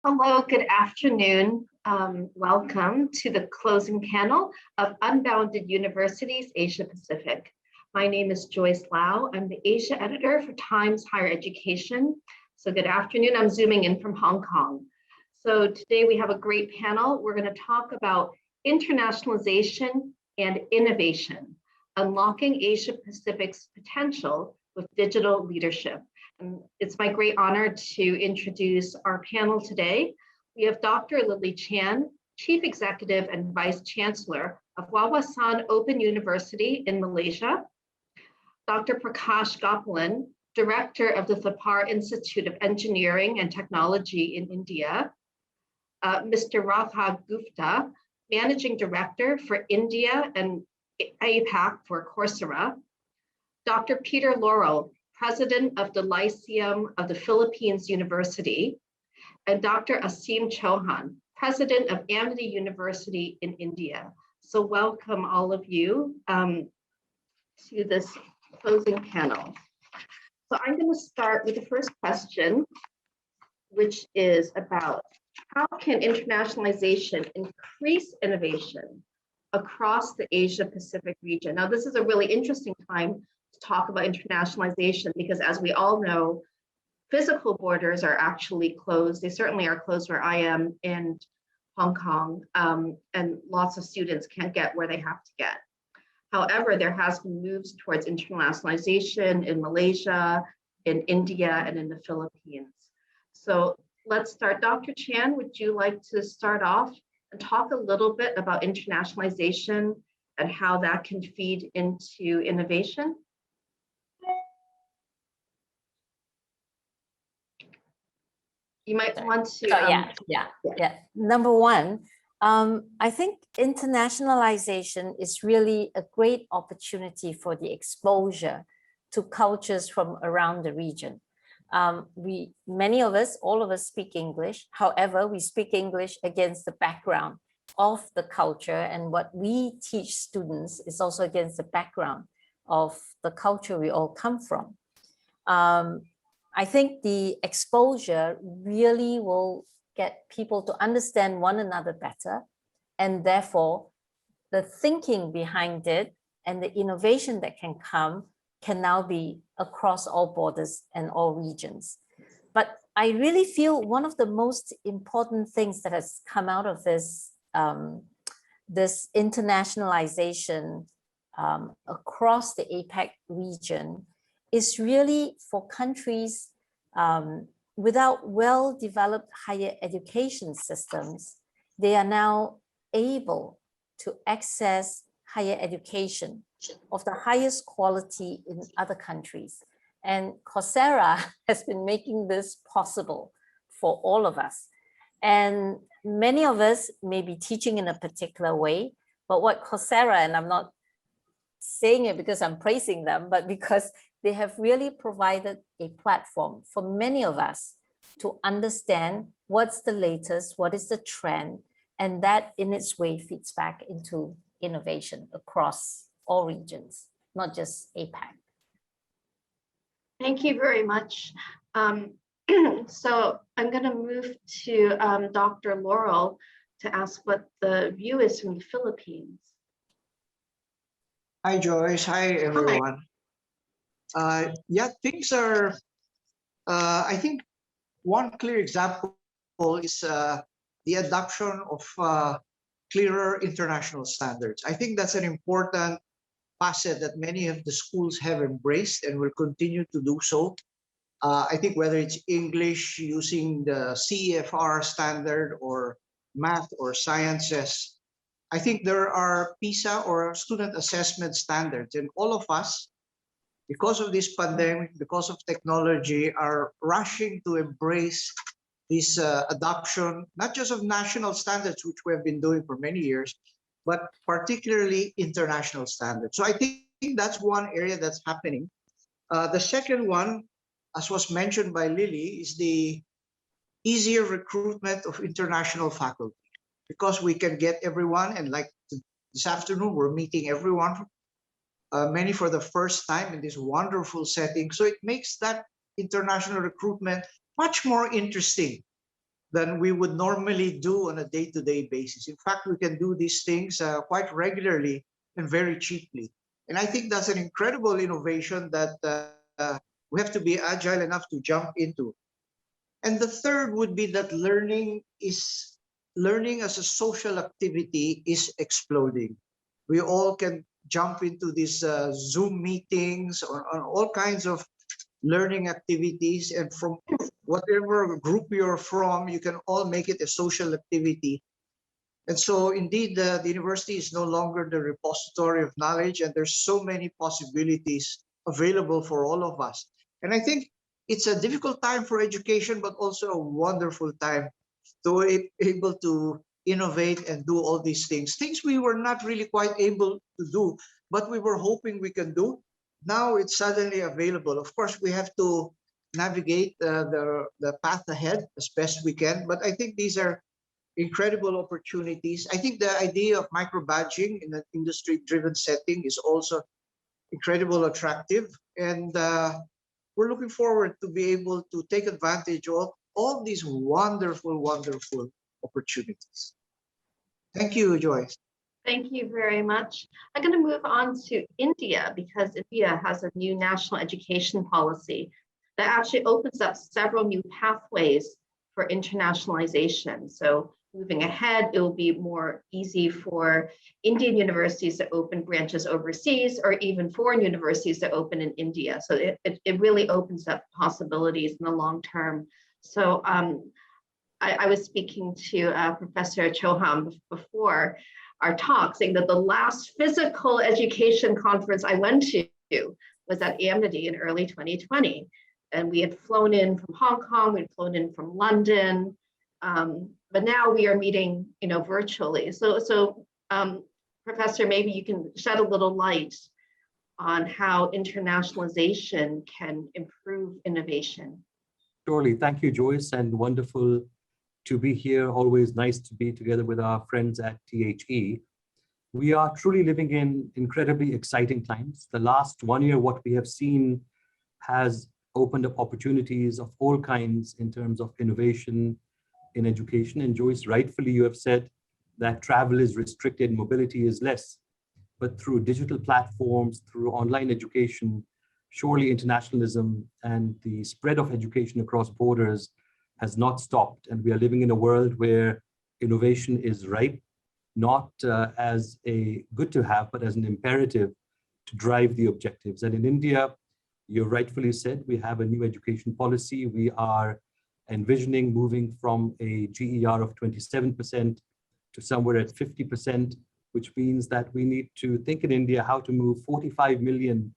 Hello, good afternoon. Welcome to the closing panel of Unbounded Universities, Asia Pacific. My name is Joyce Lau. I'm the Asia editor for Times Higher Education. So good afternoon, I'm zooming in from Hong Kong. So today we have a great panel. We're going to talk about internationalization and innovation, unlocking Asia Pacific's potential with digital leadership. It's my great honor to introduce our panel today. We have Dr. Lily Chan, Chief Executive and Vice Chancellor of Wawasan Open University in Malaysia, Dr. Prakash Gopalan, Director of the Thapar Institute of Engineering and Technology in India, Mr. Radha Gupta, Managing Director for India and APAC for Coursera, Dr. Peter Laurel, President of the Lyceum of the Philippines University, and Dr. Asim Chauhan, President of Amity University in India. So welcome all of you to this closing panel. So I'm going to start with the first question, which is about how can internationalization increase innovation across the Asia Pacific region? Now, this is a really interesting time talk about internationalization because, as we all know, physical borders are actually closed. They certainly are closed where I am in Hong Kong, and lots of students can't get where they have to get. However, there has been moves towards internationalization in Malaysia, in India, and in the Philippines. So let's start. Dr. Chan, would you like to start off and talk a little bit about internationalization and how that can feed into innovation? You might want to. Yeah. Number one, I think internationalization is really a great opportunity for the exposure to cultures from around the region. Many of us, all of us speak English. However, we speak English against the background of the culture, and what we teach students is also against the background of the culture we all come from. I think the exposure really will get people to understand one another better, and therefore the thinking behind it and the innovation that can now be across all borders and all regions. But I really feel one of the most important things that has come out of this, this internationalization across the APAC region is really for countries without well-developed higher education systems. They are now able to access higher education of the highest quality in other countries. And Coursera has been making this possible for all of us. And many of us may be teaching in a particular way, but what Coursera, and I'm not saying it because I'm praising them, but because they have really provided a platform for many of us to understand what's the latest, what is the trend, and that in its way feeds back into innovation across all regions, not just APAC. Thank you very much. So I'm going to move to Dr. Laurel to ask what the view is from the Philippines. Hi, Joyce. Hi, everyone. Yeah, things are, I think one clear example is the adoption of clearer international standards. I think that's an important facet that many of the schools have embraced and will continue to do so. I think whether it's English using the CEFR standard or math or sciences, I think there are PISA or student assessment standards, and all of us, because of this pandemic, because of technology, are rushing to embrace this adoption, not just of national standards, which we have been doing for many years, but particularly international standards. So I think that's one area that's happening. The second one, as was mentioned by Lily, is the easier recruitment of international faculty, because we can get everyone, and like this afternoon, we're meeting everyone, many for the first time in this wonderful setting. So it makes that international recruitment much more interesting than we would normally do on a day-to-day basis. In fact, we can do these things quite regularly and very cheaply. And I think that's an incredible innovation that we have to be agile enough to jump into. And the third would be that learning as a social activity is exploding. We all can jump into these Zoom meetings or on all kinds of learning activities, and from whatever group you're from, you can all make it a social activity. And so indeed, the university is no longer the repository of knowledge, and there's so many possibilities available for all of us. And I think it's a difficult time for education, but also a wonderful time to be able to innovate and do all these things we were not really quite able to do, but we were hoping we can do. Now it's suddenly available. Of course, we have to navigate the path ahead as best we can, but I think these are incredible opportunities. I think the idea of micro-badging in an industry-driven setting is also incredibly attractive, and we're looking forward to be able to take advantage of all these wonderful, wonderful opportunities. Thank you, Joyce. Thank you very much. I'm going to move on to India, because India has a new national education policy that actually opens up several new pathways for internationalization. So moving ahead, it will be more easy for Indian universities to open branches overseas, or even foreign universities to open in India. So it really opens up possibilities in the long term. So I was speaking to Professor Chauhan before our talk, saying that the last physical education conference I went to was at Amity in early 2020. And we had flown in from Hong Kong, we'd flown in from London, but now we are meeting, virtually. So Professor, maybe you can shed a little light on how internationalization can improve innovation. Surely. Thank you, Joyce, and wonderful to be here. Always nice to be together with our friends at THE. We are truly living in incredibly exciting times. The last 1 year, what we have seen has opened up opportunities of all kinds in terms of innovation in education. And Joyce, rightfully, you have said that travel is restricted, mobility is less. But through digital platforms, through online education, surely internationalism and the spread of education across borders has not stopped. And we are living in a world where innovation is ripe, not as a good to have, but as an imperative to drive the objectives. And in India, you rightfully said, we have a new education policy. We are envisioning moving from a GER of 27% to somewhere at 50%, which means that we need to think in India how to move 45 million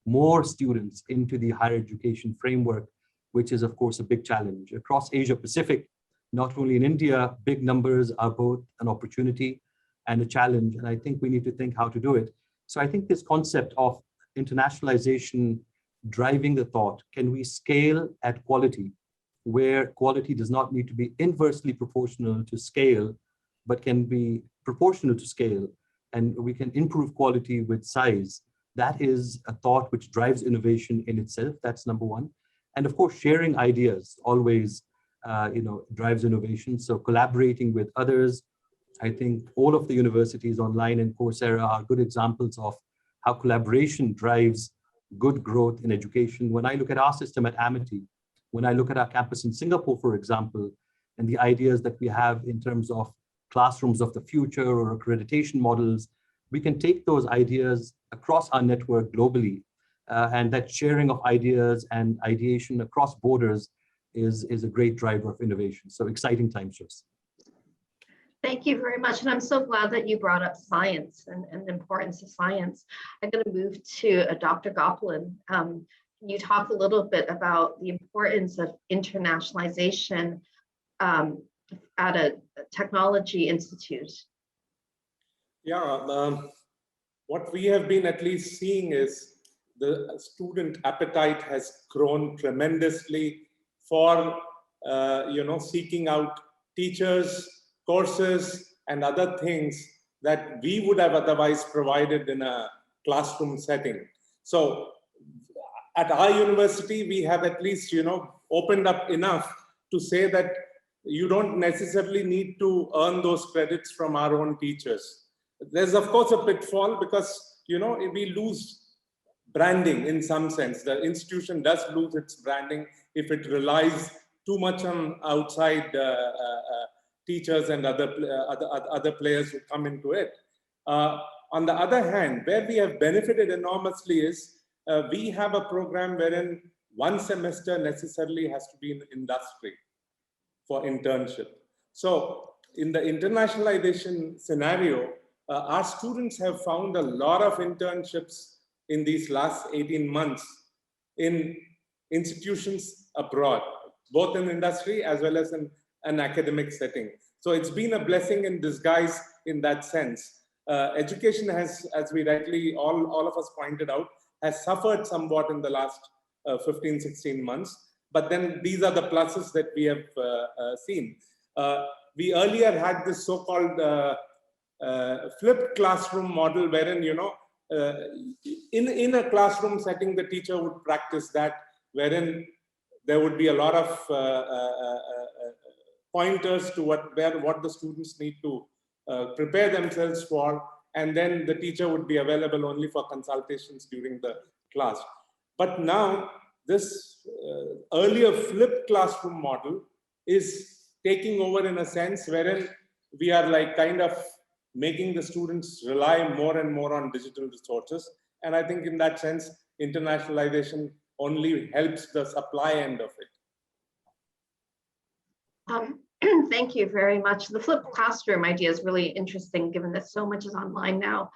more students into the higher education framework, which is, of course, a big challenge. Across Asia-Pacific, not only in India, big numbers are both an opportunity and a challenge, and I think we need to think how to do it. So I think this concept of internationalization driving the thought, can we scale at quality, where quality does not need to be inversely proportional to scale, but can be proportional to scale, and we can improve quality with size. That is a thought which drives innovation in itself. That's number one. And of course, sharing ideas always drives innovation. So collaborating with others. I think all of the universities online and Coursera are good examples of how collaboration drives good growth in education. When I look at our system at Amity, when I look at our campus in Singapore, for example, and the ideas that we have in terms of classrooms of the future or accreditation models, we can take those ideas across our network globally. And that sharing of ideas and ideation across borders is a great driver of innovation. So exciting times, Joyce. Thank you very much. And I'm so glad that you brought up science and the importance of science. I'm going to move to Dr. Gopalan. Can you talk a little bit about the importance of internationalization at a technology institute? Yeah, what we have been at least seeing is the student appetite has grown tremendously for seeking out teachers, courses, and other things that we would have otherwise provided in a classroom setting. So at our university, we have at least opened up enough to say that you don't necessarily need to earn those credits from our own teachers. There's of course a pitfall because, you know, we lose branding in some sense. The institution does lose its branding if it relies too much on outside teachers and other players who come into it. On the other hand, where we have benefited enormously is we have a program wherein one semester necessarily has to be in industry for internship. So in the internationalization scenario, our students have found a lot of internships in these last 18 months in institutions abroad, both in industry as well as in an academic setting. So it's been a blessing in disguise in that sense. Education has, as we rightly all of us pointed out, has suffered somewhat in the last 15, 16 months. But then these are the pluses that we have seen. We earlier had this so-called flipped classroom model wherein, you know, in a classroom setting, the teacher would practice that, wherein there would be a lot of pointers to what the students need to prepare themselves for, and then the teacher would be available only for consultations during the class. But now this earlier flipped classroom model is taking over in a sense wherein we are like kind of making the students rely more and more on digital resources. And I think in that sense, internationalization only helps the supply end of it. Thank you very much. The flipped classroom idea is really interesting, given that so much is online now.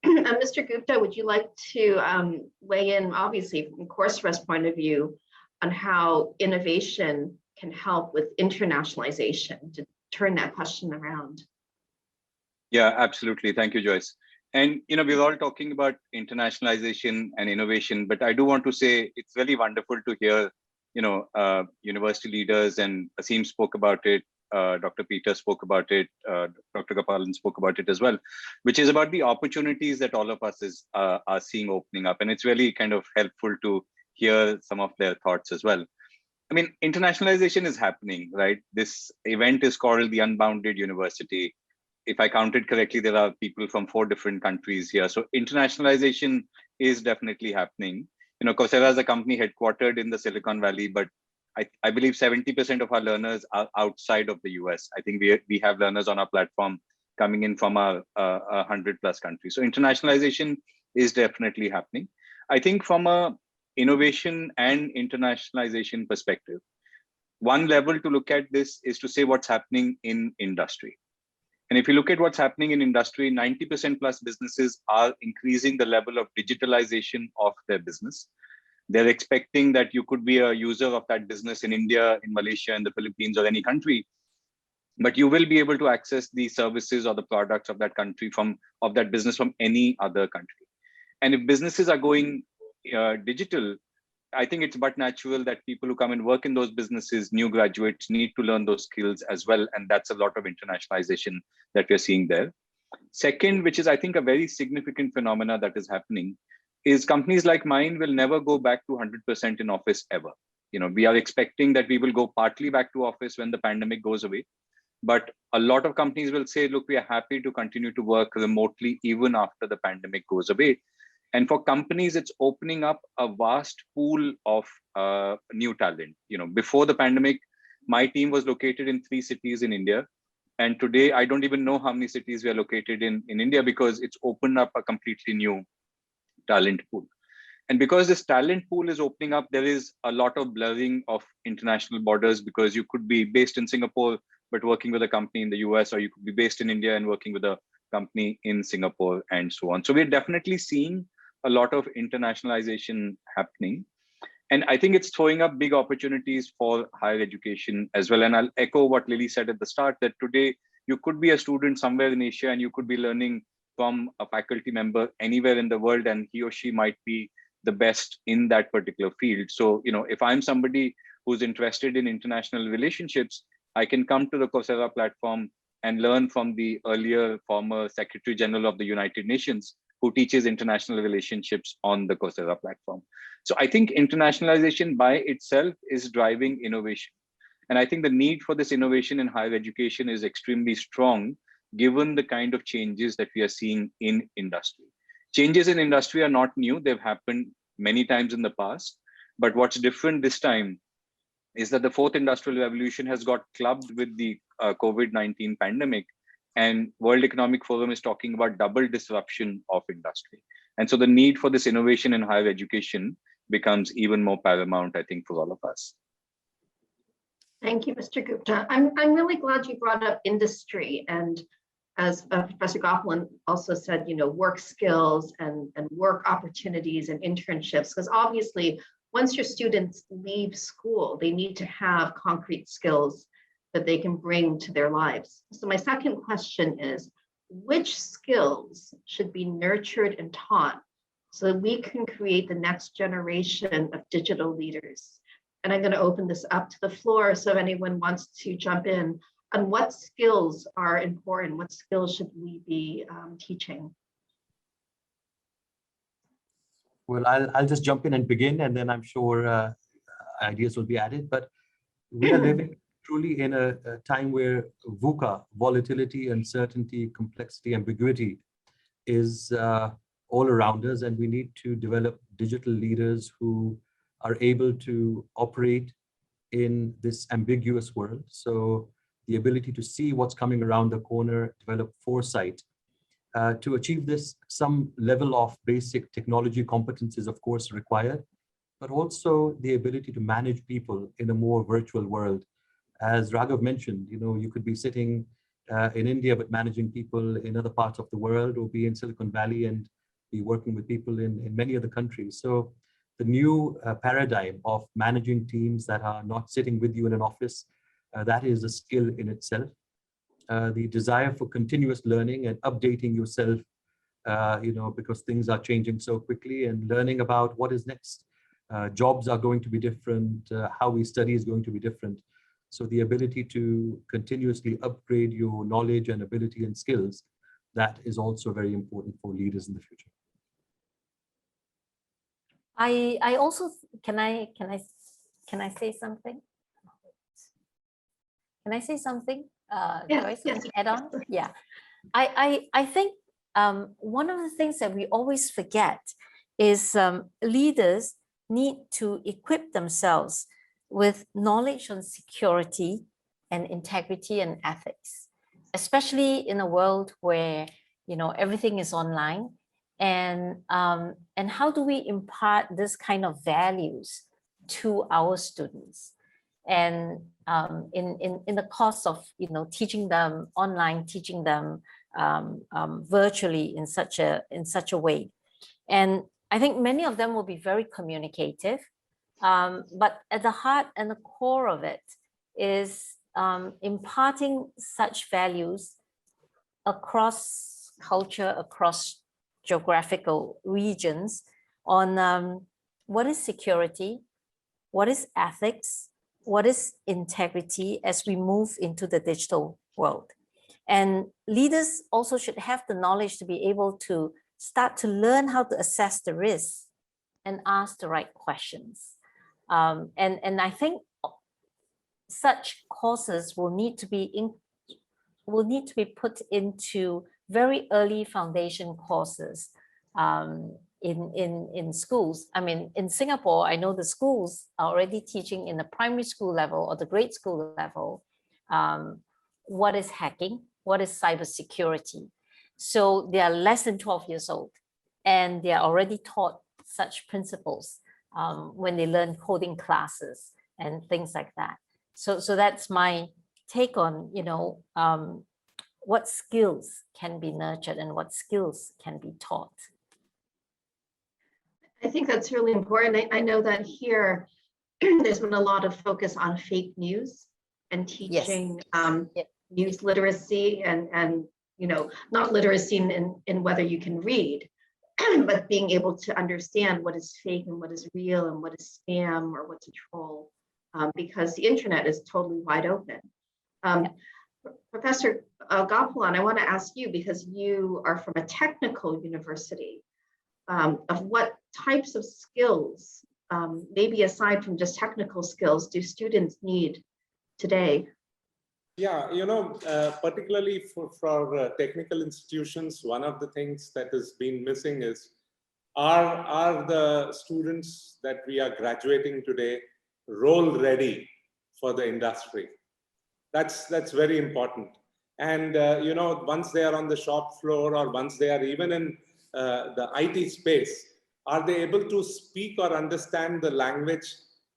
Mr. Gupta, would you like to weigh in, obviously, from Coursera's point of view, on how innovation can help with internationalization, to turn that question around? Yeah, absolutely. Thank you, Joyce. And, you know, we're all talking about internationalization and innovation, but I do want to say it's really wonderful to hear, you know, university leaders, and Asim spoke about it, Dr. Peter spoke about it, Dr. Gopalan spoke about it as well, which is about the opportunities that all of us are seeing opening up. And it's really kind of helpful to hear some of their thoughts as well. I mean, internationalization is happening, right? This event is called the Unbounded University. If I counted correctly, there are people from 4 different countries here. So internationalization is definitely happening. You know, Coursera is a company headquartered in the Silicon Valley, but I believe 70% of our learners are outside of the US. I think we have learners on our platform coming in from 100+ countries. So internationalization is definitely happening. I think from a innovation and internationalization perspective, one level to look at this is to say what's happening in industry. And if you look at what's happening in industry, 90% plus businesses are increasing the level of digitalization of their business. They're expecting that you could be a user of that business in India, in Malaysia, in the Philippines, or any country, but you will be able to access the services or the products of that country of that business from any other country. And if businesses are going digital, I think it's but natural that people who come and work in those businesses, new graduates, need to learn those skills as well. And that's a lot of internationalization that we're seeing there. Second, which is I think a very significant phenomena that is happening, is companies like mine will never go back to 100% in office ever. You know, we are expecting that we will go partly back to office when the pandemic goes away. But a lot of companies will say, look, we are happy to continue to work remotely even after the pandemic goes away. And for companies, it's opening up a vast pool of new talent. You know, before the pandemic, my team was located in 3 cities in India. And today, I don't even know how many cities we are located in India, because it's opened up a completely new talent pool. And because this talent pool is opening up, there is a lot of blurring of international borders, because you could be based in Singapore, but working with a company in the US, or you could be based in India and working with a company in Singapore, and so on. So we're definitely seeing a lot of internationalization happening. And I think it's throwing up big opportunities for higher education as well. And I'll echo what Lily said at the start, that today you could be a student somewhere in Asia and you could be learning from a faculty member anywhere in the world, and he or she might be the best in that particular field. So, you know, if I'm somebody who's interested in international relationships, I can come to the Coursera platform and learn from the earlier former Secretary General of the United Nations, who teaches international relationships on the Coursera platform. So I think internationalization by itself is driving innovation. And I think the need for this innovation in higher education is extremely strong, given the kind of changes that we are seeing in industry. Changes in industry are not new. They've happened many times in the past. But what's different this time is that the fourth industrial revolution has got clubbed with the COVID-19 pandemic, and World Economic Forum is talking about double disruption of industry. And so the need for this innovation in higher education becomes even more paramount, I think, for all of us. Thank you, Mr. Gupta. I'm really glad you brought up industry, and as Professor Gopalan also said, work skills and work opportunities and internships, because obviously once your students leave school, they need to have concrete skills that they can bring to their lives. So my second question is, which skills should be nurtured and taught so that we can create the next generation of digital leaders? And I'm going to open this up to the floor, so if anyone wants to jump in on what skills are important, what skills should we be teaching? Well, I'll just jump in and begin, and then I'm sure ideas will be added. But we are living truly in a time where VUCA, volatility, uncertainty, complexity, ambiguity, is all around us, and we need to develop digital leaders who are able to operate in this ambiguous world. So the ability to see what's coming around the corner, develop foresight. To achieve this, some level of basic technology competence is, of course, required, but also the ability to manage people in a more virtual world. As Raghav mentioned, you could be sitting in India, but managing people in other parts of the world, or be in Silicon Valley and be working with people in many other countries. So the new paradigm of managing teams that are not sitting with you in an office, that is a skill in itself. The desire for continuous learning and updating yourself, because things are changing so quickly, and learning about what is next. Jobs are going to be different, how we study is going to be different. So the ability to continuously upgrade your knowledge and ability and skills, that is also very important for leaders in the future. I also, can I say something? Can I say something? Yes, Joyce, can I add on? Yeah, I think one of the things that we always forget is leaders need to equip themselves with knowledge on security and integrity and ethics, especially in a world where everything is online. And how do we impart this kind of values to our students? And in the course of teaching them online, teaching them virtually in such a way. And I think many of them will be very communicative, but at the heart and the core of it is imparting such values across culture, across geographical regions, on what is security, what is ethics, what is integrity as we move into the digital world. And leaders also should have the knowledge to be able to start to learn how to assess the risks and ask the right questions. And I think such courses will need to be put into very early foundation courses in schools. I mean, in Singapore, I know the schools are already teaching in the primary school level or the grade school level what is hacking, what is cybersecurity. So they are less than 12 years old, and they are already taught such principles when they learn coding classes and things like that. So that's my take on what skills can be nurtured and what skills can be taught. I think that's really important. I know that here there's been a lot of focus on fake news and teaching news literacy and not literacy in whether you can read, but being able to understand what is fake and what is real and what is spam or what's a troll, because the internet is totally wide open. Professor Gopalan, I want to ask you, because you are from a technical university, of what types of skills, maybe aside from just technical skills, do students need today? Yeah, particularly for technical institutions, one of the things that has been missing is, are the students that we are graduating today role ready for the industry? That's very important. And once they are on the shop floor, or once they are even in the IT space, are they able to speak or understand the language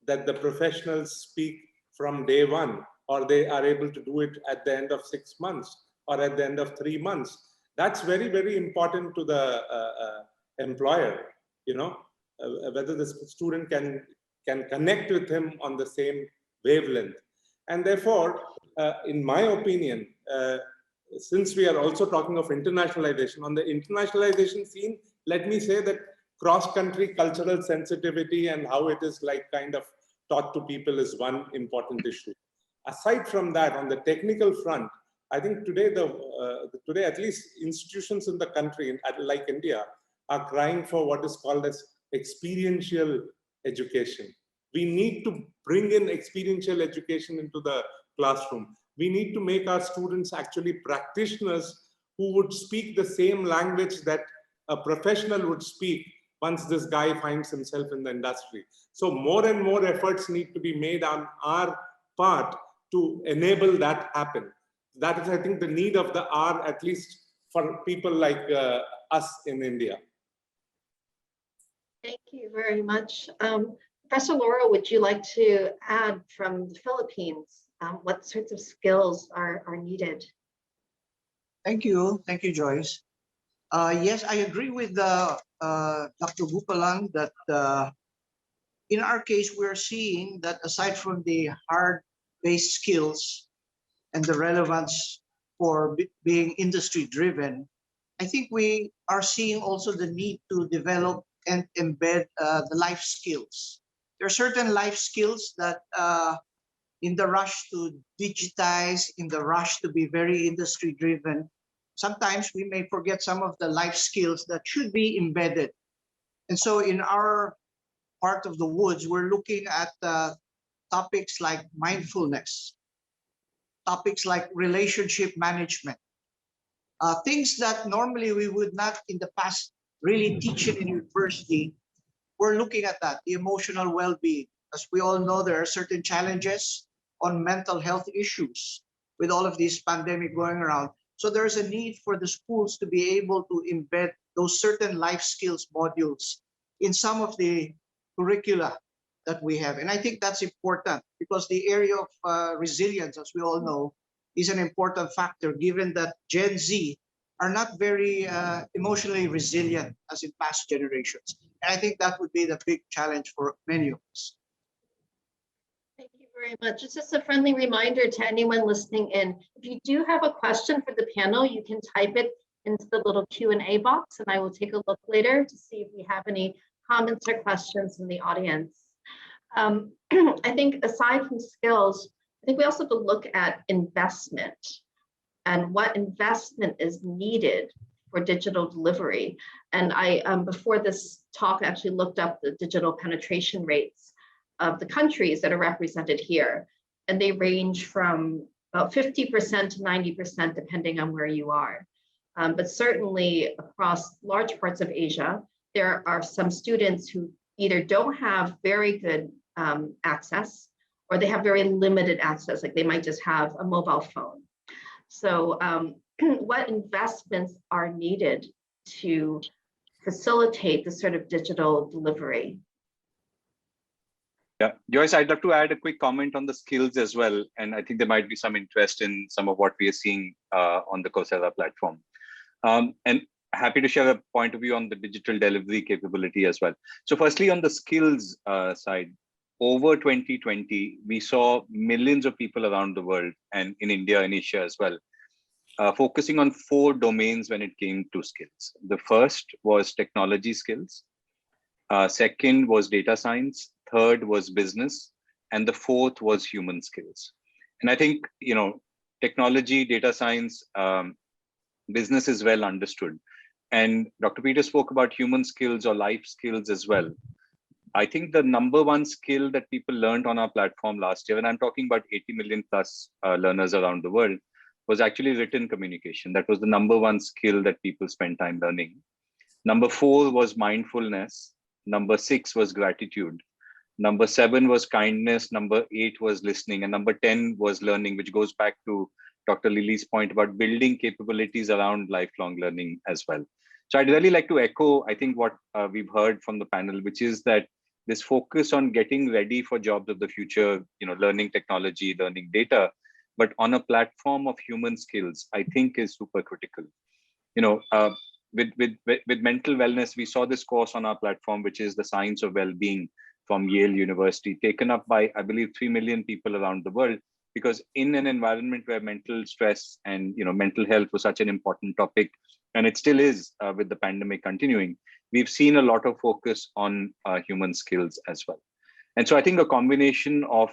that the professionals speak from day one, or they are able to do it at the end of 6 months or at the end of 3 months? That's very, very important to the employer, whether the student can connect with him on the same wavelength. And therefore, in my opinion, since we are also talking of internationalization, on the internationalization scene, let me say that cross-country cultural sensitivity and how it is kind of taught to people is one important issue. Aside from that, on the technical front, I think today, today at least institutions in the country, like India, are crying for what is called as experiential education. We need to bring in experiential education into the classroom. We need to make our students actually practitioners who would speak the same language that a professional would speak once this guy finds himself in the industry. So more and more efforts need to be made on our part to enable that happen. That is, I think, the need of the hour, at least for people like us in India. Thank you very much. Professor Laura, would you like to add from the Philippines, what sorts of skills are needed? Thank you, Joyce. Yes, I agree with Dr. Bupalang that in our case, we're seeing that aside from the hard-based skills and the relevance for being industry-driven, I think we are seeing also the need to develop and embed the life skills. There are certain life skills that in the rush to digitize, in the rush to be very industry-driven, sometimes we may forget some of the life skills that should be embedded. And so in our part of the woods, we're looking at topics like mindfulness, topics like relationship management, things that normally we would not in the past really teach in university. We're looking at that, the emotional well-being. As we all know, there are certain challenges on mental health issues with all of this pandemic going around. So there's a need for the schools to be able to embed those certain life skills modules in some of the curricula that we have. And I think that's important because the area of resilience, as we all know, is an important factor given that Gen Z are not very emotionally resilient as in past generations. And I think that would be the big challenge for many of us. Thank you very much. It's just a friendly reminder to anyone listening in. If you do have a question for the panel, you can type it into the little Q&A box, and I will take a look later to see if we have any comments or questions in the audience. I think aside from skills, I think we also have to look at investment and what investment is needed for digital delivery. And I, before this talk, actually looked up the digital penetration rates of the countries that are represented here. And they range from about 50% to 90%, depending on where you are. But certainly across large parts of Asia, there are some students who either don't have very good access, or they have very limited access, like they might just have a mobile phone. So what investments are needed to facilitate the sort of digital delivery? Yeah, Joyce, I'd love to add a quick comment on the skills as well. And I think there might be some interest in some of what we are seeing on the Coursera platform. And happy to share a point of view on the digital delivery capability as well. So firstly, on the skills side, over 2020, we saw millions of people around the world and in India and Asia as well, focusing on 4 domains when it came to skills. The first was technology skills. Second was data science. Third was business. And the fourth was human skills. And I think, technology, data science, business is well understood. And Dr. Peter spoke about human skills or life skills as well. I think the number one skill that people learned on our platform last year, and I'm talking about 80 million plus learners around the world, was actually written communication. That was the number one skill that people spent time learning. Number 4 was mindfulness. Number 6 was gratitude. Number 7 was kindness. Number 8 was listening. And number 10 was learning, which goes back to Dr. Lily's point about building capabilities around lifelong learning as well. So I'd really like to echo, I think, what we've heard from the panel, which is that this focus on getting ready for jobs of the future, learning technology, learning data, but on a platform of human skills, I think is super critical. With mental wellness, we saw this course on our platform, which is the Science of Well-being from Yale University, taken up by, I believe, 3 million people around the world, because in an environment where mental stress and mental health was such an important topic, and it still is with the pandemic continuing, we've seen a lot of focus on human skills as well. And so I think a combination of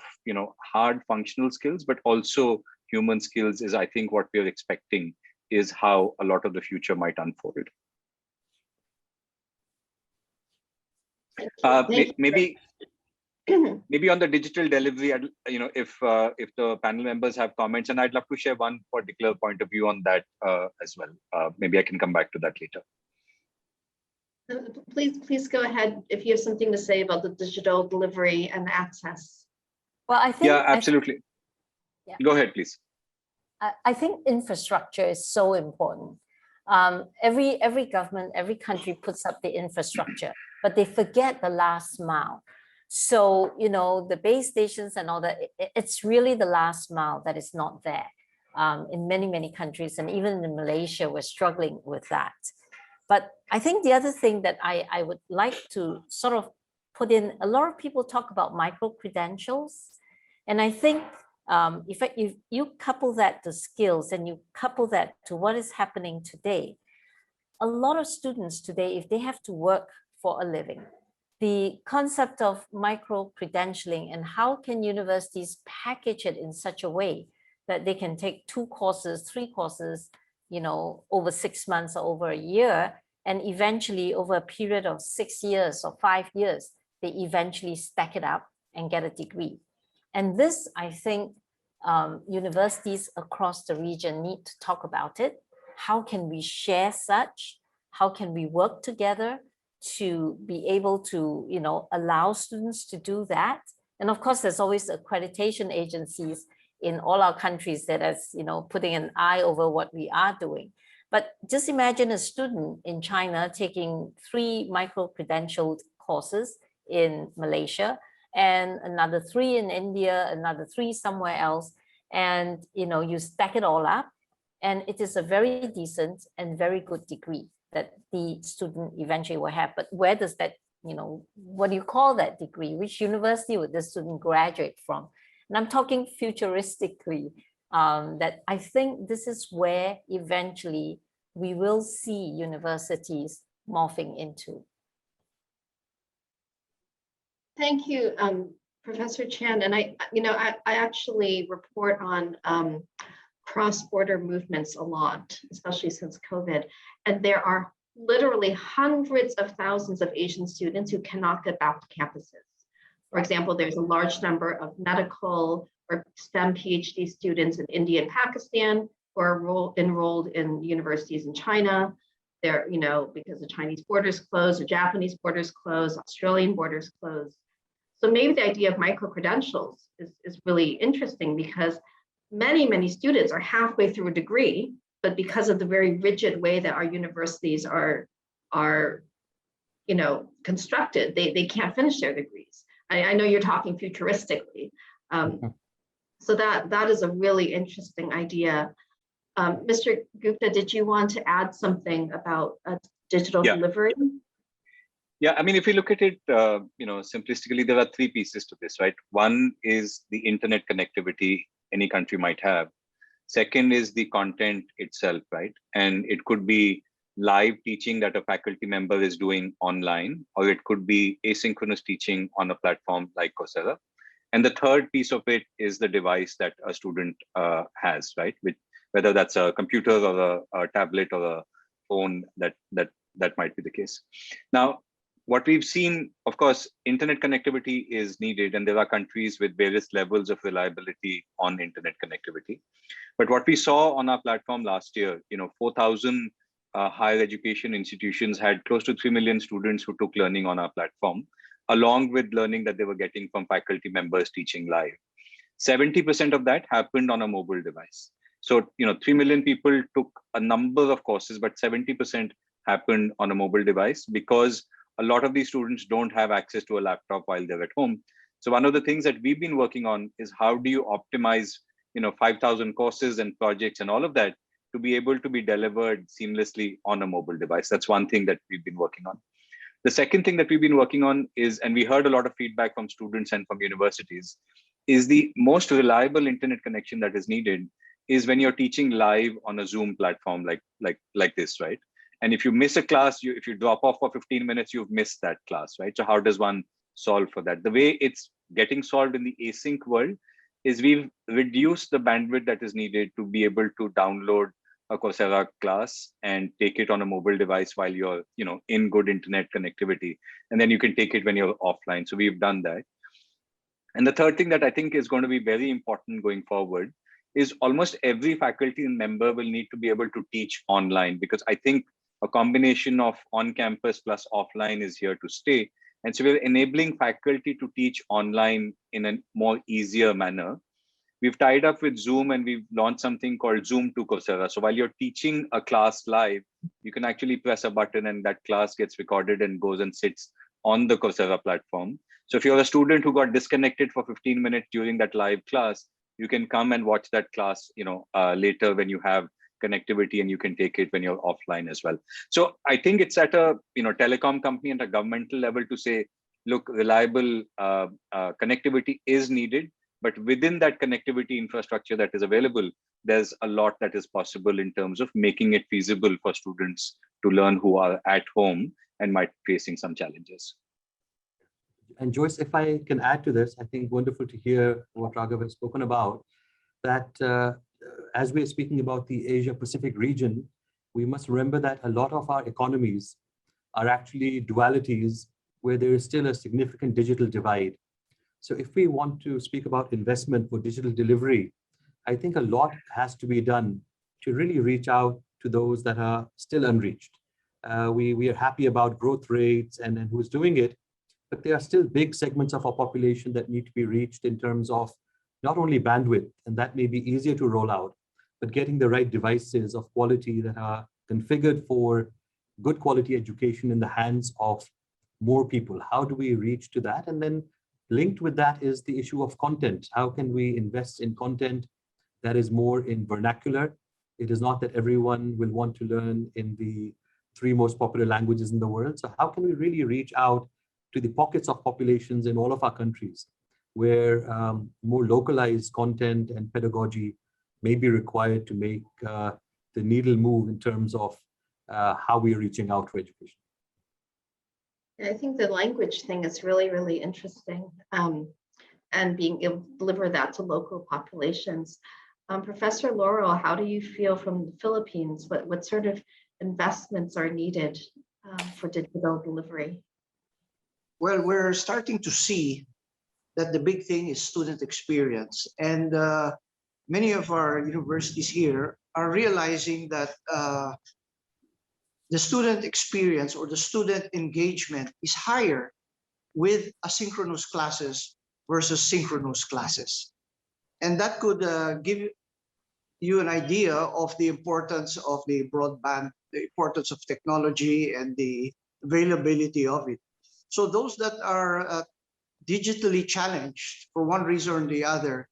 hard functional skills, but also human skills is, I think, what we're expecting is how a lot of the future might unfold. Maybe on the digital delivery, if the panel members have comments, and I'd love to share one particular point of view on that as well. Maybe I can come back to that later. Please go ahead if you have something to say about the digital delivery and access. Well, I think absolutely. Go ahead, please. I think infrastructure is so important. Every government, every country puts up the infrastructure, but they forget the last mile. So, the base stations and all that, it's really the last mile that is not there. In many, many countries, and even in Malaysia, we're struggling with that. But I think the other thing that I would like to sort of put in, a lot of people talk about micro-credentials. And I think if you couple that to skills and you couple that to what is happening today, a lot of students today, if they have to work for a living, the concept of micro-credentialing and how can universities package it in such a way that they can take 2 courses, 3 courses, over 6 months or over a year, and eventually over a period of 6 years or 5 years, they eventually stack it up and get a degree. And this, I think, universities across the region need to talk about it. How can we share such? How can we work together to be able to, allow students to do that? And of course, there's always accreditation agencies in all our countries that is, putting an eye over what we are doing. But just imagine a student in China taking 3 micro-credentialed courses in Malaysia, and another 3 in India, another 3 somewhere else. And, you stack it all up, and it is a very decent and very good degree that the student eventually will have. But where does that, what do you call that degree? Which university would the student graduate from? And I'm talking futuristically, that I think this is where eventually we will see universities morphing into. Thank you, Professor Chan. And I actually report on cross-border movements a lot, especially since COVID. And there are literally hundreds of thousands of Asian students who cannot get back to campuses. For example, there's a large number of medical or STEM PhD students in India and Pakistan who are enrolled in universities in China. They're, because the Chinese borders closed, the Japanese borders closed, Australian borders closed. So maybe the idea of micro-credentials is really interesting, because many students are halfway through a degree, but because of the very rigid way that our universities are constructed, they can't finish their degrees. I know you're talking futuristically. So that is a really interesting idea. Mr. Gupta, did you want to add something about digital delivery? Yeah, I mean, if you look at it, simplistically, there are 3 pieces to this, right? One is the internet connectivity any country might have. Second is the content itself, right? And it could be live teaching that a faculty member is doing online, or it could be asynchronous teaching on a platform like Coursera. And the third piece of it is the device that a student has, right? Whether that's a computer or a tablet or a phone, that might be the case. Now, what we've seen, of course, internet connectivity is needed, and there are countries with various levels of reliability on internet connectivity. But what we saw on our platform last year, 4,000 higher education institutions had close to 3 million students who took learning on our platform, along with learning that they were getting from faculty members teaching live. 70% of that happened on a mobile device. So, 3 million people took a number of courses, but 70% happened on a mobile device because a lot of these students don't have access to a laptop while they're at home. So one of the things that we've been working on is how do you optimize, 5,000 courses and projects and all of that to be able to be delivered seamlessly on a mobile device. That's one thing that we've been working on. The second thing that we've been working on is, and we heard a lot of feedback from students and from universities, is the most reliable internet connection that is needed is when you're teaching live on a Zoom platform like this, right? And if you miss a class, if you drop off for 15 minutes, you've missed that class, right? So how does one solve for that? The way it's getting solved in the async world is we've reduced the bandwidth that is needed to be able to download a Coursera class and take it on a mobile device while you're, in good internet connectivity. And then you can take it when you're offline. So we've done that. And the third thing that I think is going to be very important going forward is almost every faculty and member will need to be able to teach online, because I think a combination of on-campus plus offline is here to stay. And so we're enabling faculty to teach online in a more easier manner. We've tied up with Zoom and we've launched something called Zoom to Coursera. So while you're teaching a class live, you can actually press a button and that class gets recorded and goes and sits on the Coursera platform. So if you're a student who got disconnected for 15 minutes during that live class, you can come and watch that class, later when you have connectivity, and you can take it when you're offline as well. So I think it's at a telecom company and a governmental level to say, look, reliable connectivity is needed, but within that connectivity infrastructure that is available, there's a lot that is possible in terms of making it feasible for students to learn who are at home and might be facing some challenges. And Joyce, if I can add to this, I think wonderful to hear what Raghav has spoken about, that as we're speaking about the Asia-Pacific region, we must remember that a lot of our economies are actually dualities where there is still a significant digital divide. So if we want to speak about investment for digital delivery, I think a lot has to be done to really reach out to those that are still unreached. We are happy about growth rates and who's doing it, but there are still big segments of our population that need to be reached in terms of not only bandwidth, and that may be easier to roll out, but getting the right devices of quality that are configured for good quality education in the hands of more people. How do we reach to that? And then linked with that is the issue of content. How can we invest in content that is more in vernacular? It is not that everyone will want to learn in the 3 most popular languages in the world. So how can we really reach out to the pockets of populations in all of our countries where more localized content and pedagogy may be required to make the needle move in terms of how we are reaching out for education? I think the language thing is really, really interesting, and being able to deliver that to local populations. Professor Laurel, how do you feel from the Philippines? What sort of investments are needed for digital delivery? Well, we're starting to see that the big thing is student experience. And many of our universities here are realizing that the student experience or the student engagement is higher with asynchronous classes versus synchronous classes. And that could give you an idea of the importance of the broadband, the importance of technology and the availability of it. So those that are digitally challenged for one reason or the other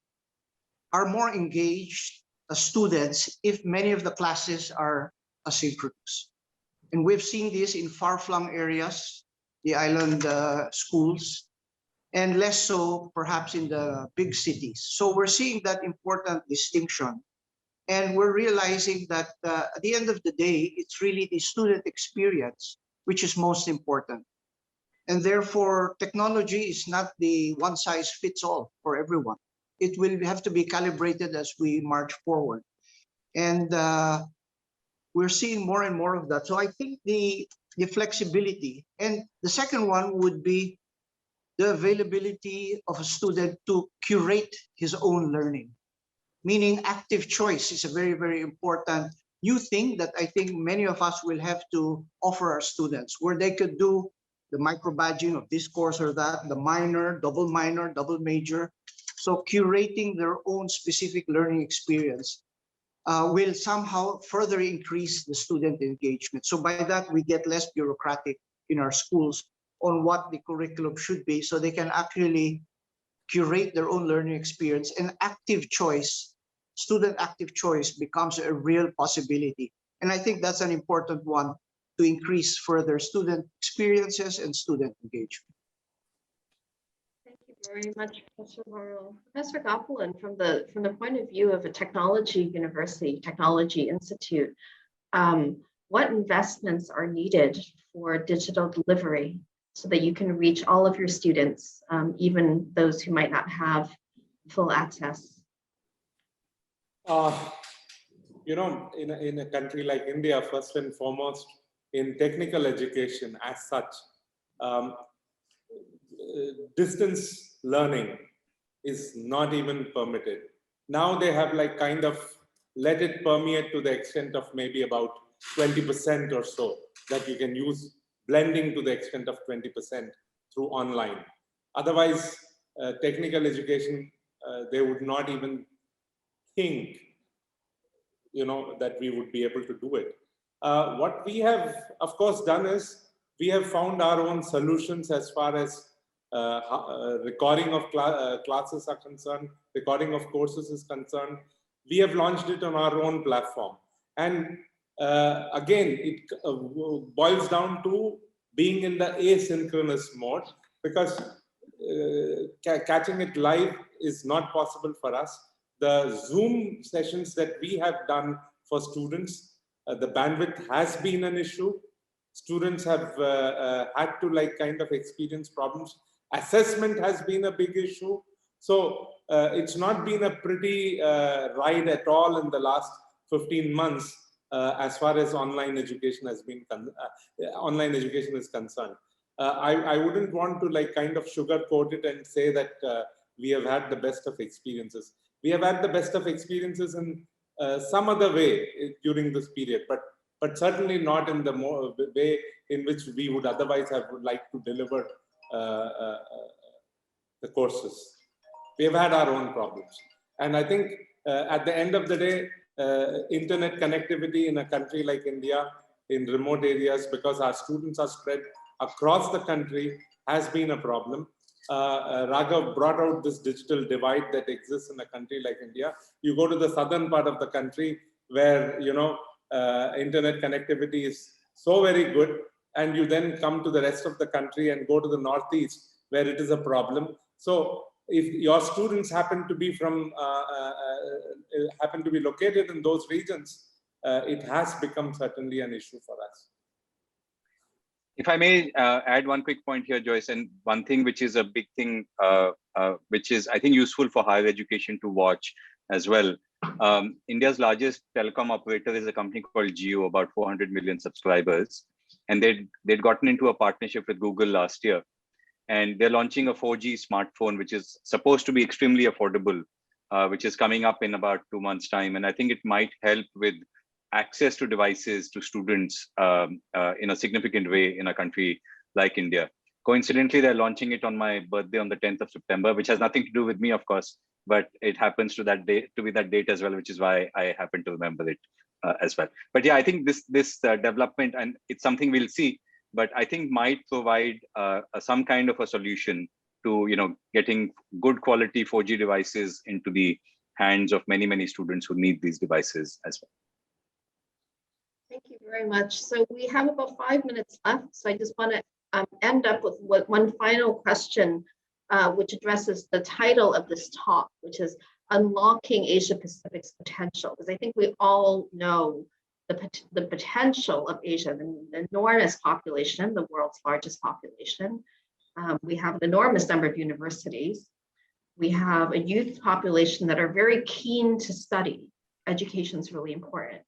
are more engaged as students if many of the classes are asynchronous. And we've seen this in far-flung areas, the island schools, and less so perhaps in the big cities. So we're seeing that important distinction. And we're realizing that at the end of the day, it's really the student experience which is most important. And therefore, technology is not the one-size-fits-all for everyone. It will have to be calibrated as we march forward. And we're seeing more and more of that. So I think the the flexibility. And the second one would be the availability of a student to curate his own learning, meaning active choice is a very, very important new thing that I think many of us will have to offer our students, where they could do the micro-badging of this course or that, the minor, double major. So curating their own specific learning experience will somehow further increase the student engagement. So by that, we get less bureaucratic in our schools on what the curriculum should be, so they can actually curate their own learning experience, and active choice, student active choice becomes a real possibility. And I think that's an important one to increase further student experiences and student engagement. Thank you very much, Professor Laurel. Professor Gopalin, from the point of view of a technology university, technology institute, what investments are needed for digital delivery so that you can reach all of your students, even those who might not have full access? You know, in a country like India, first and foremost, in technical education as such, distance learning is not even permitted. Now they have like kind of let it permeate to the extent of maybe about 20% or so, that you can use blending to the extent of 20% through online. Otherwise, technical education, they would not even think, you know, that we would be able to do it. What we have, of course, done is we have found our own solutions as far as recording of classes are concerned, recording of courses is concerned. We have launched it on our own platform. And again, it boils down to being in the asynchronous mode, because catching it live is not possible for us. The Zoom sessions that we have done for students, the bandwidth has been an issue. Students have had to like kind of experience problems. Assessment has been a big issue. So it's not been a pretty ride at all in the last 15 months as far as online education has been online education is concerned. I wouldn't want to like kind of sugarcoat it and say that we have had the best of experiences. We have had the best of experiences in some other way during this period, but certainly not in the way in which we would otherwise have liked to deliver the courses. We have had our own problems. And I think at the end of the day, internet connectivity in a country like India, in remote areas, because our students are spread across the country, has been a problem. Raghav brought out this digital divide that exists in a country like India. You go to the southern part of the country where, you know, internet connectivity is so very good, and you then come to the rest of the country and go to the northeast where it is a problem. So if your students happen to be from happen to be located in those regions, it has become certainly an issue for us. If I may add one quick point here, Joyce, and one thing which is a big thing, which is I think useful for higher education to watch as well. India's largest telecom operator is a company called Jio, about 400 million subscribers, and they'd gotten into a partnership with Google last year, and they're launching a 4G smartphone, which is supposed to be extremely affordable, which is coming up in about 2 months' time, and I think it might help with access to devices to students in a significant way in a country like India. Coincidentally, they're launching it on my birthday on the 10th of September, which has nothing to do with me, of course, but it happens to be that date as well, which is why I happen to remember it as well. But yeah, I think this development, and it's something we'll see, but I think might provide some kind of a solution to, you know, getting good quality 4G devices into the hands of many, many students who need these devices as well. Thank you very much. So we have about 5 minutes left. So I just want to end up with one final question, which addresses the title of this talk, which is Unlocking Asia-Pacific's Potential. Because I think we all know the potential of Asia, the enormous population, the world's largest population. We have an enormous number of universities. We have a youth population that are very keen to study. Education is really important.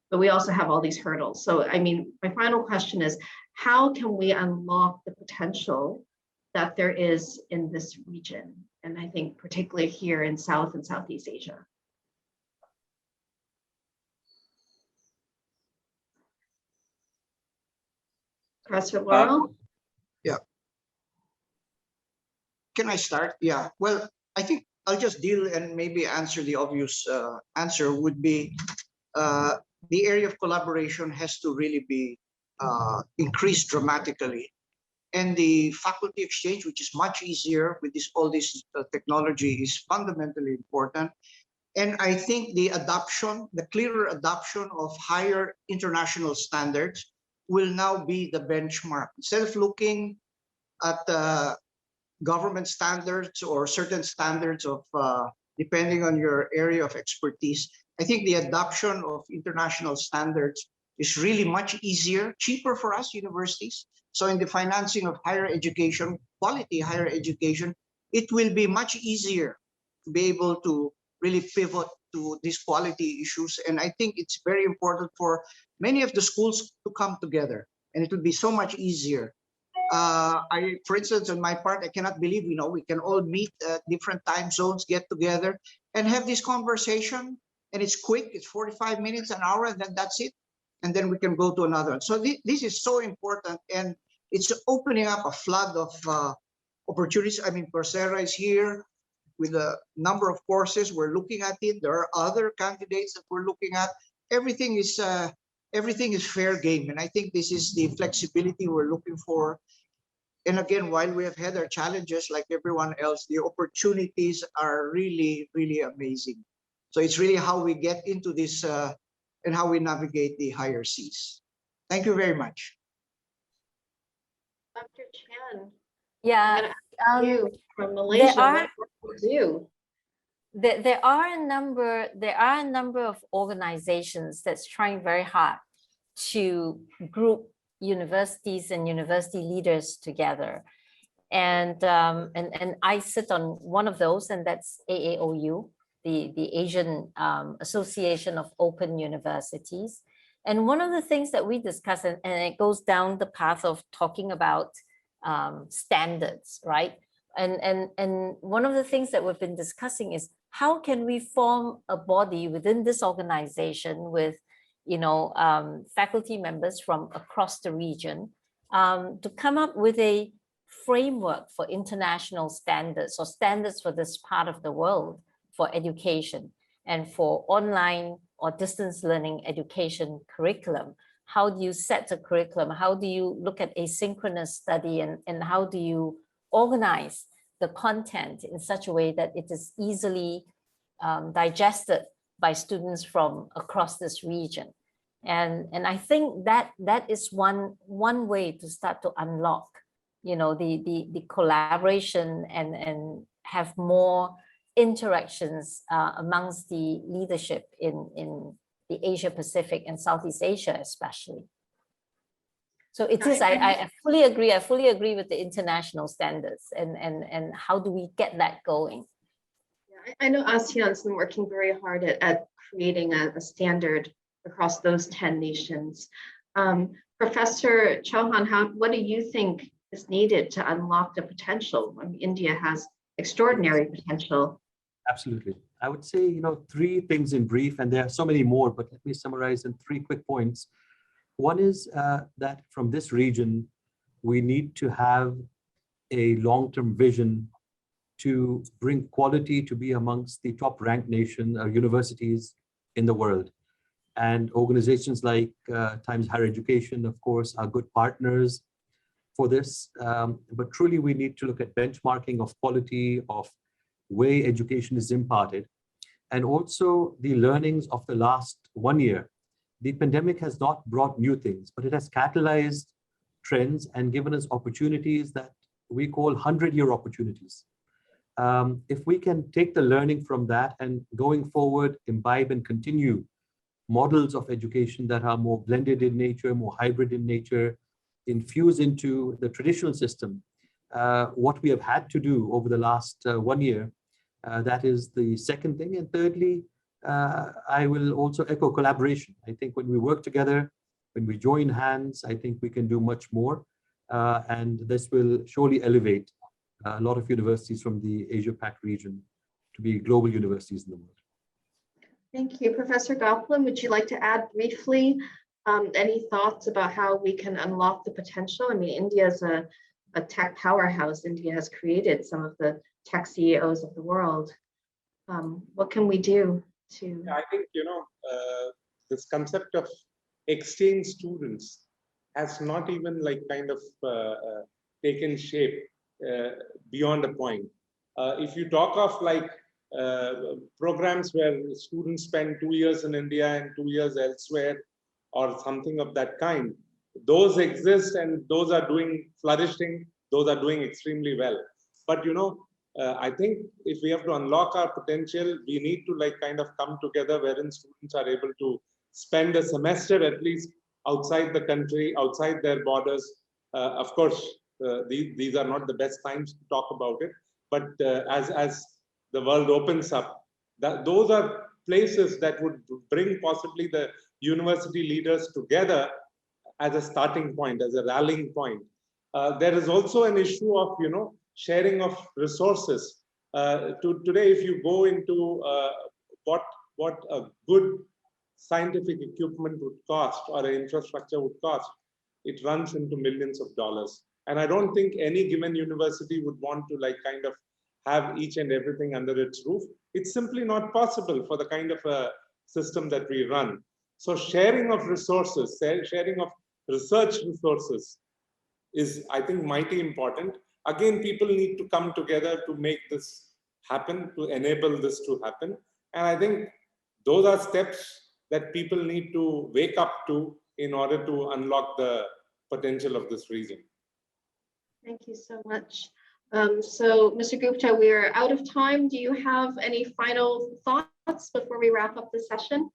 But we also have all these hurdles. So, I mean, my final question is, how can we unlock the potential that there is in this region? And I think particularly here in South and Southeast Asia. Professor Laurel? Yeah. Can I start? Yeah. Well, I think I'll just deal and maybe answer the obvious answer would be the area of collaboration has to really be increased dramatically. And the faculty exchange, which is much easier with all this technology, is fundamentally important. And I think the clearer adoption of higher international standards will now be the benchmark. Instead of looking at government standards or certain standards of depending on your area of expertise, I think the adoption of international standards is really much easier, cheaper for us universities. So in the financing of higher education, quality higher education, it will be much easier to be able to really pivot to these quality issues. And I think it's very important for many of the schools to come together, and it would be so much easier. For instance, on my part, I cannot believe, we can all meet at different time zones, get together and have this conversation. And it's quick, it's 45 minutes, an hour, and then that's it. And then we can go to another one. So this is so important, and it's opening up a flood of opportunities. I mean, Coursera is here with a number of courses. We're looking at it. There are other candidates that we're looking at. Everything is fair game. And I think this is the flexibility we're looking for. And again, while we have had our challenges like everyone else, the opportunities are really, really amazing. So it's really how we get into this and how we navigate the higher seas. Thank you very much. Dr. Chan. Yeah. You from Malaysia, what do you do? There are a number of organizations that's trying very hard to group universities and university leaders together. And I sit on one of those, and that's AAOU, the Asian Association of Open Universities. And one of the things that we discuss, and it goes down the path of talking about standards, right? And one of the things that we've been discussing is how can we form a body within this organization with, faculty members from across the region to come up with a framework for international standards or standards for this part of the world for education and for online or distance learning education curriculum. How do you set a curriculum? How do you look at asynchronous study, and how do you organize the content in such a way that it is easily digested by students from across this region? And I think that is one way to start to unlock, the collaboration and have more interactions amongst the leadership in the Asia Pacific and Southeast Asia especially. So it is, I fully agree. I fully agree with the international standards and how do we get that going? Yeah, I know ASEAN's been working very hard at creating a standard across those 10 nations. Professor Chauhan, what do you think is needed to unlock the potential? I mean, India has extraordinary potential. Absolutely. I would say, 3 things in brief, and there are so many more, but let me summarize in 3 quick points. One is that from this region, we need to have a long-term vision to bring quality to be amongst the top ranked universities in the world. And organizations like Times Higher Education, of course, are good partners for this. But truly, we need to look at benchmarking of quality, of way education is imparted, and also the learnings of the last 1 year. The pandemic has not brought new things, but it has catalyzed trends and given us opportunities that we call 100-year opportunities. If we can take the learning from that and going forward, imbibe and continue models of education that are more blended in nature, more hybrid in nature, infuse into the traditional system, what we have had to do over the last 1 year, that is the second thing. And thirdly, I will also echo collaboration. I think when we work together, When we join hands, I think we can do much more. And this will surely elevate a lot of universities from the Asia-Pac region to be global universities in the world. Thank you. Professor Gaukelam, would you like to add briefly any thoughts about how we can unlock the potential? I mean, India is a tech powerhouse. India has created some of the tech CEOs of the world. What can we do to? I think, this concept of exchange students has not even taken shape beyond a point. If you talk of programs where students spend 2 years in India and 2 years elsewhere or something of that kind, those exist and those are flourishing, those are doing extremely well. But I think if we have to unlock our potential, we need to come together wherein students are able to spend a semester at least outside the country, outside their borders. Of course, these are not the best times to talk about it, but as the world opens up, those are places that would bring possibly the university leaders together as a starting point, as a rallying point. There is also an issue of sharing of resources. Today, if you go into what a good scientific equipment would cost or an infrastructure would cost, it runs into millions of dollars. And I don't think any given university would want to have each and everything under its roof. It's simply not possible for the kind of a system that we run. So sharing of resources, sharing of research resources is, I think, mighty important. Again, people need to come together to make this happen, to enable this to happen. And I think those are steps that people need to wake up to in order to unlock the potential of this region. Thank you so much. So, Mr. Gupta, we are out of time. Do you have any final thoughts before we wrap up the session?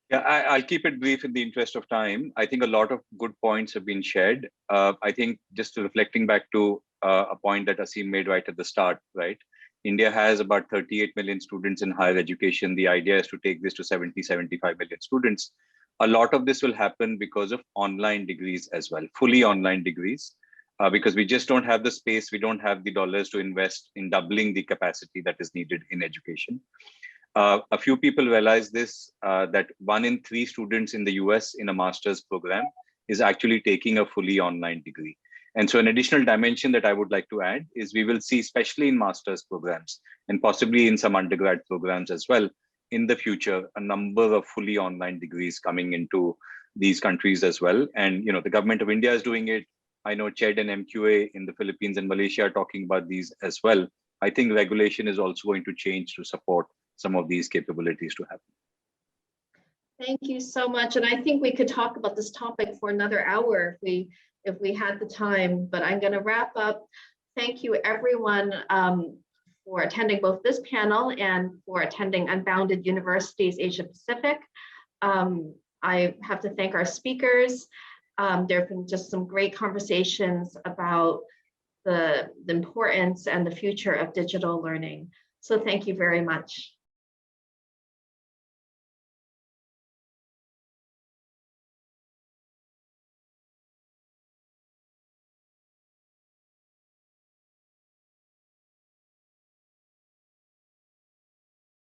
Yeah, I'll keep it brief in the interest of time. I think a lot of good points have been shared. I think just reflecting back to a point that Asim made right at the start, right? India has about 38 million students in higher education. The idea is to take this to 70, 75 million students. A lot of this will happen because of online degrees as well, fully online degrees, because we just don't have the space, we don't have the dollars to invest in doubling the capacity that is needed in education. A few people realize this, that 1 in 3 students in the US in a master's program is actually taking a fully online degree. And so an additional dimension that I would like to add is we will see, especially in master's programs and possibly in some undergrad programs as well, in the future, a number of fully online degrees coming into these countries as well. And the government of India is doing it. I know CHED and MQA in the Philippines and Malaysia are talking about these as well. I think regulation is also going to change to support some of these capabilities to happen. Thank you so much. And I think we could talk about this topic for another hour if we had the time, but I'm going to wrap up. Thank you, everyone, for attending both this panel and for attending Unbounded Universities Asia Pacific. I have to thank our speakers. There have been just some great conversations about the importance and the future of digital learning. So thank you very much.